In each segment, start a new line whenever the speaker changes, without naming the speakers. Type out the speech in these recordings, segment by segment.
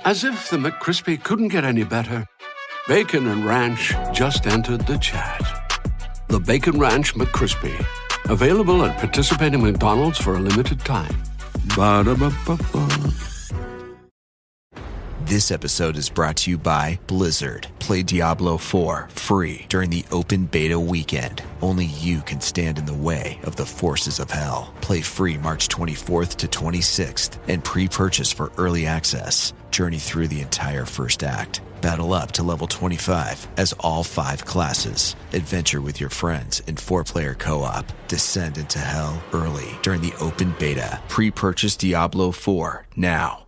As if the McCrispy couldn't get any better, Bacon and Ranch just entered the chat. The Bacon Ranch McCrispy, available at participating McDonald's for a limited time. Ba-da-ba-ba-ba.
This episode is brought to you by Blizzard. Play Diablo 4 free during the open beta weekend. Only you can stand in the way of the forces of hell. Play free March 24th to 26th and pre-purchase for early access. Journey through the entire first act. Battle up to level 25 as all 5 classes. Adventure with your friends in 4-player co-op. Descend into hell early during the open beta. Pre-purchase Diablo 4 now.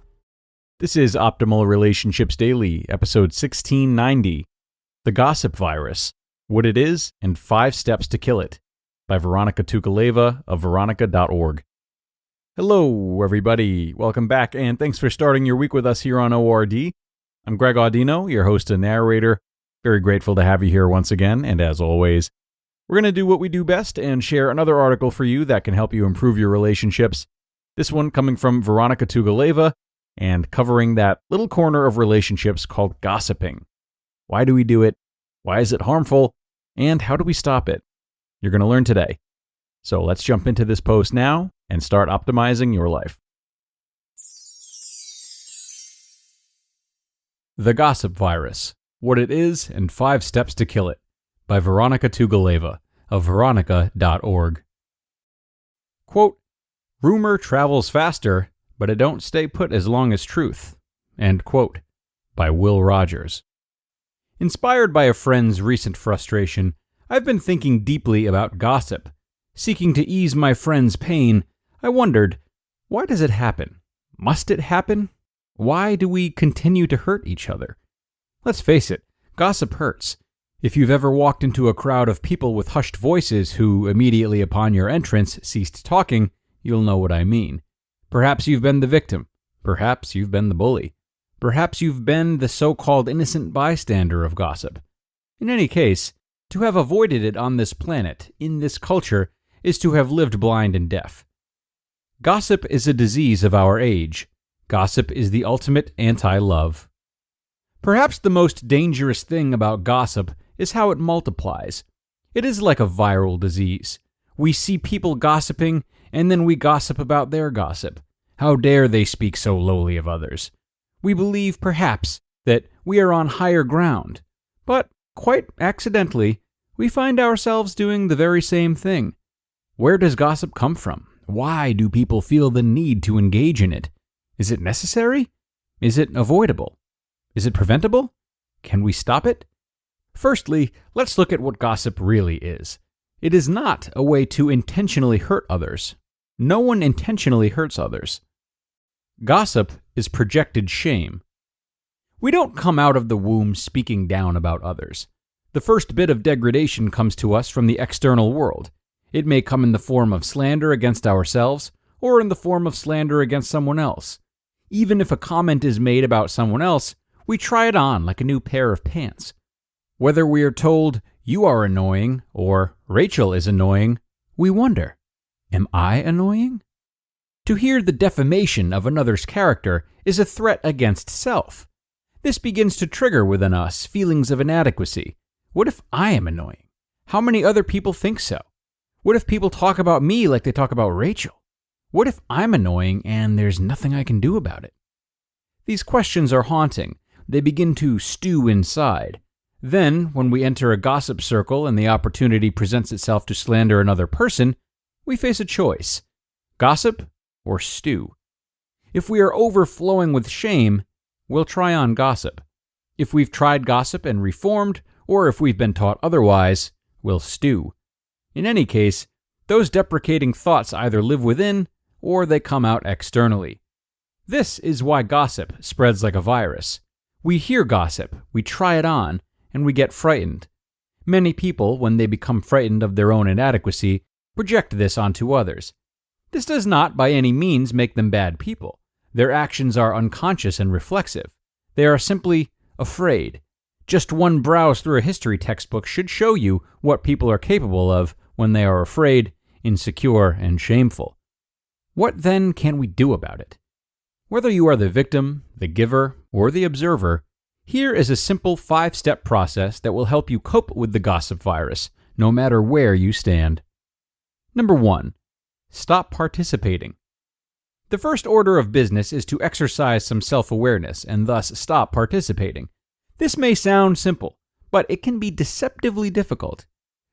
This is Optimal Relationships Daily, episode 1690, The Gossip Virus, What It Is and 5 Steps to Kill It, by Vironika Tugaleva of Vironika.org. Hello, everybody. Welcome back, and thanks for starting your week with us here on ORD. I'm Greg Audino, your host and narrator. Very grateful to have you here once again, and as always, we're going to do what we do best and share another article for you that can help you improve your relationships. This one coming from Vironika Tugaleva, and covering that little corner of relationships called gossiping. Why do we do it? Why is it harmful? And how do we stop it? You're going to learn today. So let's jump into this post now and start optimizing your life. The Gossip Virus, What It Is and 5 Steps to Kill It, by Vironika Tugaleva of Vironika.org. Quote, "Rumor travels faster, but it don't stay put as long as truth," end quote, by Will Rogers. Inspired by a friend's recent frustration, I've been thinking deeply about gossip. Seeking to ease my friend's pain, I wondered, why does it happen? Must it happen? Why do we continue to hurt each other? Let's face it, gossip hurts. If you've ever walked into a crowd of people with hushed voices who, immediately upon your entrance, ceased talking, you'll know what I mean. Perhaps you've been the victim. Perhaps you've been the bully. Perhaps you've been the so-called innocent bystander of gossip. In any case, to have avoided it on this planet, in this culture, is to have lived blind and deaf. Gossip is a disease of our age. Gossip is the ultimate anti-love. Perhaps the most dangerous thing about gossip is how it multiplies. It is like a viral disease. We see people gossiping, and then we gossip about their gossip. How dare they speak so lowly of others? We believe, perhaps, that we are on higher ground, but, quite accidentally, we find ourselves doing the very same thing. Where does gossip come from? Why do people feel the need to engage in it? Is it necessary? Is it avoidable? Is it preventable? Can we stop it? Firstly, let's look at what gossip really is. It is not a way to intentionally hurt others. No one intentionally hurts others. Gossip is projected shame. We don't come out of the womb speaking down about others. The first bit of degradation comes to us from the external world. It may come in the form of slander against ourselves, or in the form of slander against someone else. Even if a comment is made about someone else, we try it on like a new pair of pants. Whether we are told, "You are annoying," or "Rachel is annoying," we wonder, am I annoying? To hear the defamation of another's character is a threat against self. This begins to trigger within us feelings of inadequacy. What if I am annoying? How many other people think so? What if people talk about me like they talk about Rachel? What if I'm annoying and there's nothing I can do about it? These questions are haunting. They begin to stew inside. Then, when we enter a gossip circle and the opportunity presents itself to slander another person, we face a choice: gossip or stew. If we are overflowing with shame, we'll try on gossip. If we've tried gossip and reformed, or if we've been taught otherwise, we'll stew. In any case, those deprecating thoughts either live within or they come out externally. This is why gossip spreads like a virus. We hear gossip, we try it on, and we get frightened. Many people, when they become frightened of their own inadequacy, project this onto others. This does not by any means make them bad people. Their actions are unconscious and reflexive. They are simply afraid. Just one browse through a history textbook should show you what people are capable of when they are afraid, insecure, and shameful. What then can we do about it? Whether you are the victim, the giver, or the observer, here is a simple 5-step process that will help you cope with the gossip virus, no matter where you stand. Number 1. Stop participating. The first order of business is to exercise some self-awareness and thus stop participating. This may sound simple, but it can be deceptively difficult.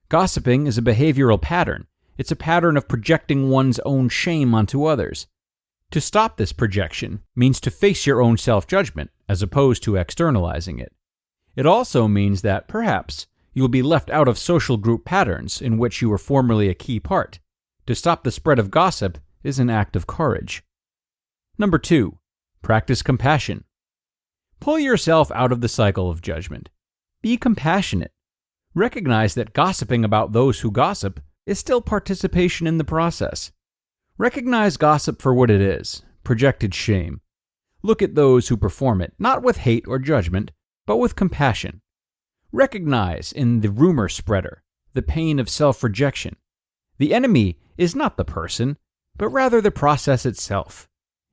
Gossiping is a behavioral pattern. It's a pattern of projecting one's own shame onto others. To stop this projection means to face your own self-judgment as opposed to externalizing it. It also means that, perhaps, you will be left out of social group patterns in which you were formerly a key part. To stop the spread of gossip is an act of courage. Number 2. Practice compassion. Pull yourself out of the cycle of judgment. Be compassionate. Recognize that gossiping about those who gossip is still participation in the process. Recognize gossip for what it is, projected shame. Look at those who perform it, not with hate or judgment, but with compassion. Recognize in the rumor spreader the pain of self-rejection. The enemy is not the person, but rather the process itself.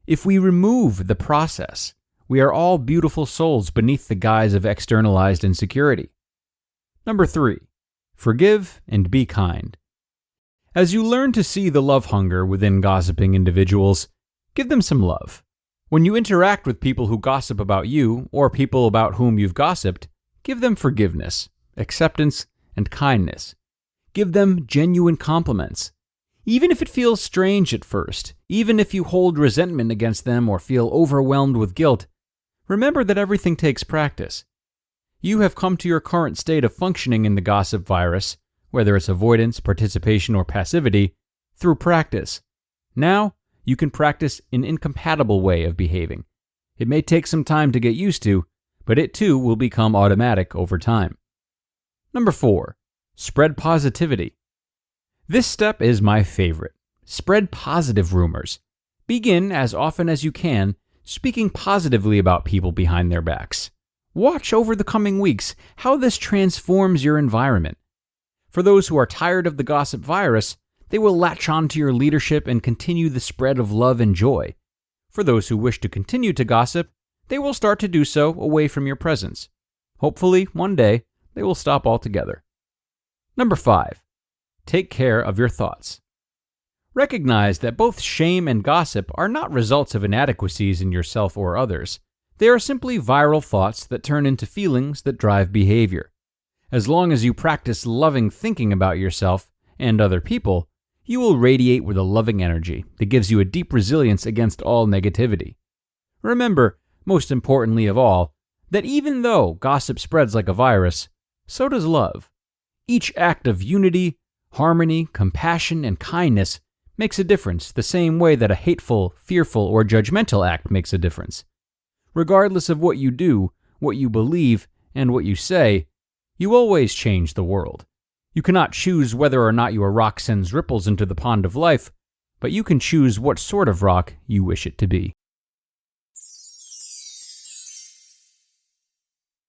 If we remove the process, we are all beautiful souls beneath the guise of externalized insecurity. Number 3. Forgive and be kind. As you learn to see the love hunger within gossiping individuals, give them some love. When you interact with people who gossip about you or people about whom you've gossiped, give them forgiveness, acceptance, and kindness. Give them genuine compliments. Even if it feels strange at first, even if you hold resentment against them or feel overwhelmed with guilt, remember that everything takes practice. You have come to your current state of functioning in the gossip virus, whether it's avoidance, participation, or passivity, through practice. Now, you can practice an incompatible way of behaving. It may take some time to get used to, but it too will become automatic over time. Number 4. Spread positivity. This step is my favorite. Spread positive rumors. Begin, as often as you can, speaking positively about people behind their backs. Watch over the coming weeks how this transforms your environment. For those who are tired of the gossip virus, they will latch on to your leadership and continue the spread of love and joy. For those who wish to continue to gossip, they will start to do so away from your presence. Hopefully, one day, they will stop altogether. Number 5. Take care of your thoughts. Recognize that both shame and gossip are not results of inadequacies in yourself or others. They are simply viral thoughts that turn into feelings that drive behavior. As long as you practice loving thinking about yourself and other people, you will radiate with a loving energy that gives you a deep resilience against all negativity. Remember, most importantly of all, that even though gossip spreads like a virus, so does love. Each act of unity, harmony, compassion, and kindness makes a difference the same way that a hateful, fearful, or judgmental act makes a difference. Regardless of what you do, what you believe, and what you say, you always change the world. You cannot choose whether or not your rock sends ripples into the pond of life, but you can choose what sort of rock you wish it to be.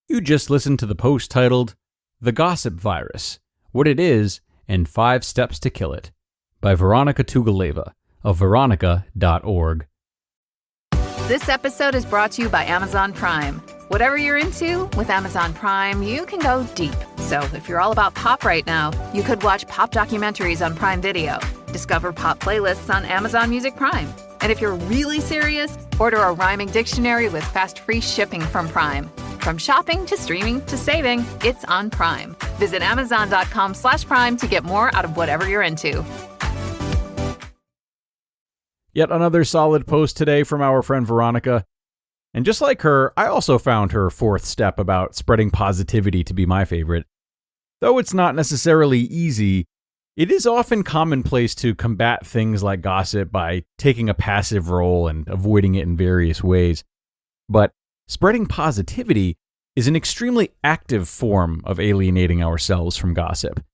You just listened to the post titled, The Gossip Virus, What It Is, and 5 Steps to Kill It, by Vironika Tugaleva of Vironika.org.
This episode is brought to you by Amazon Prime. Whatever you're into, with Amazon Prime, you can go deep. So if you're all about pop right now, you could watch pop documentaries on Prime Video, discover pop playlists on Amazon Music Prime. And if you're really serious, order a rhyming dictionary with fast free shipping from Prime. From shopping to streaming to saving, it's on Prime. Visit Amazon.com/Prime to get more out of whatever you're into.
Yet another solid post today from our friend Vironika. And just like her, I also found her 4th step about spreading positivity to be my favorite. Though it's not necessarily easy, it is often commonplace to combat things like gossip by taking a passive role and avoiding it in various ways. But spreading positivity is an extremely active form of alienating ourselves from gossip.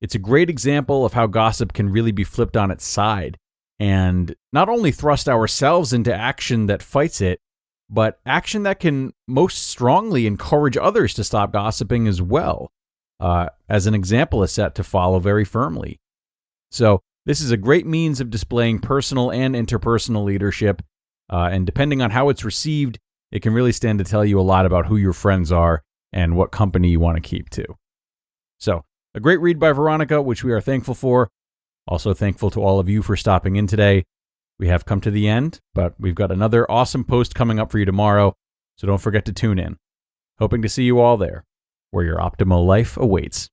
It's a great example of how gossip can really be flipped on its side and not only thrust ourselves into action that fights it, but action that can most strongly encourage others to stop gossiping as well, as an example is set to follow very firmly. So this is a great means of displaying personal and interpersonal leadership. And depending on how it's received, it can really stand to tell you a lot about who your friends are and what company you want to keep too. So, a great read by Vironika, which we are thankful for. Also thankful to all of you for stopping in today. We have come to the end, but we've got another awesome post coming up for you tomorrow, so don't forget to tune in. Hoping to see you all there, where your optimal life awaits.